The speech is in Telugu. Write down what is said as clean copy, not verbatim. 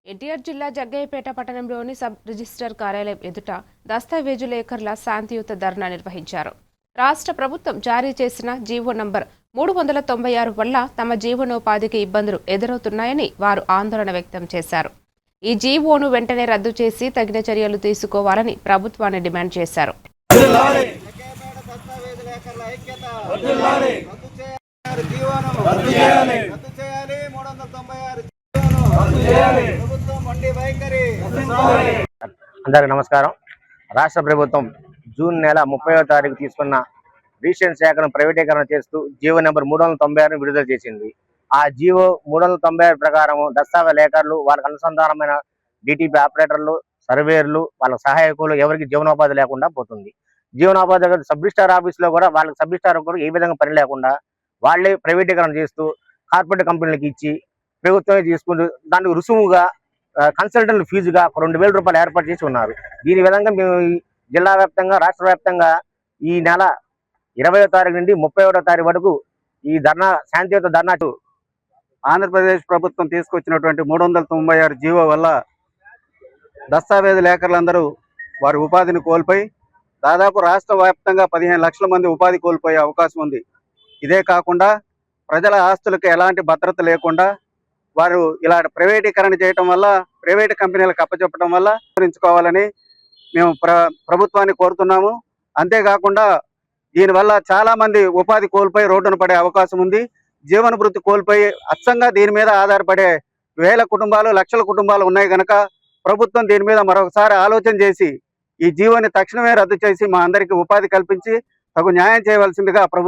ఎన్టీఆర్ జిల్లా జగ్గయ్యపేట పట్టణంలోని సబ్ రిజిస్టర్ కార్యాలయం ఎదుట దస్తావేజులేకర్ల శాంతియుత ధర్నా నిర్వహించారు. రాష్ట్ర ప్రభుత్వం జారీ చేసిన జీవో నంబర్ 396 వల్ల తమ జీవనోపాధికి ఇబ్బందులు ఎదురవుతున్నాయని వారు ఆందోళన వ్యక్తం చేశారు. ఈ జీవోను వెంటనే రద్దు చేసి తగిన చర్యలు తీసుకోవాలని ప్రభుత్వాన్ని డిమాండ్ చేశారు. అందరికి నమస్కారం. రాష్ట్ర ప్రభుత్వం జూన్ నెల 30వ తారీఖు తీసుకున్న రిజిస్ట్రేషన్ శాఖను ప్రైవేటీకరణ చేస్తూ జీవో నెంబర్ 396 విడుదల చేసింది. ఆ జీవో 396 ప్రకారం దస్తావేజ్ లేఖర్లు, వాళ్ళకి అనుసంధానమైన డిటిపి ఆపరేటర్లు, సర్వేయర్లు, వాళ్ళ సహాయకులు ఎవరికి జీవనోపాధి లేకుండా పోతుంది. జీవనోపాధి సబ్ రిజిస్టార్ ఆఫీసులో కూడా వాళ్ళకి సబ్ రిజిస్టార్ కూడా ఏ విధంగా పని లేకుండా వాళ్ళే ప్రైవేటీకరణ చేస్తూ కార్పొరేట్ కంపెనీలకు ఇచ్చి ప్రభుత్వమే తీసుకుంటూ దానికి రుసుముగా కన్సల్టెంట్ ఫీజుగా 2000 రూపాయలు ఏర్పాటు చేసి ఉన్నారు. దీని విధంగా మేము జిల్లా వ్యాప్తంగా, రాష్ట్ర వ్యాప్తంగా ఈ నెల 20వ తారీఖు నుండి 31వ తారీఖు వరకు ఈ ధర్నా, శాంతియుత ధర్నా. ఆంధ్రప్రదేశ్ ప్రభుత్వం తీసుకొచ్చినటువంటి 396 జీవో వల్ల దస్తావేజ్ లేఖర్లందరూ వారి ఉపాధిని కోల్పోయి దాదాపు రాష్ట్ర వ్యాప్తంగా 15 లక్షల మంది ఉపాధి కోల్పోయే అవకాశం ఉంది. ఇదే కాకుండా ప్రజల ఆస్తులకు ఎలాంటి భద్రత లేకుండా వారు ఇలా ప్రైవేటీకరణ చేయటం వల్ల, ప్రైవేట్ కంపెనీలకు అప్పచెప్పడం వల్ల గురించుకోవాలని మేము ప్రభుత్వాన్ని కోరుతున్నాము. అంతేకాకుండా దీనివల్ల చాలా మంది ఉపాధి కోల్పోయి రోడ్డున పడే అవకాశం ఉంది. జీవన వృత్తి కోల్పోయి అచ్చంగా దీని మీద ఆధారపడే వేల కుటుంబాలు, లక్షల కుటుంబాలు ఉన్నాయి కనుక ప్రభుత్వం దీని మీద మరొకసారి ఆలోచన చేసి ఈ జీవోని తక్షణమే రద్దు చేసి మా అందరికీ ఉపాధి కల్పించి తగు న్యాయం చేయవలసిందిగా ప్రభుత్వం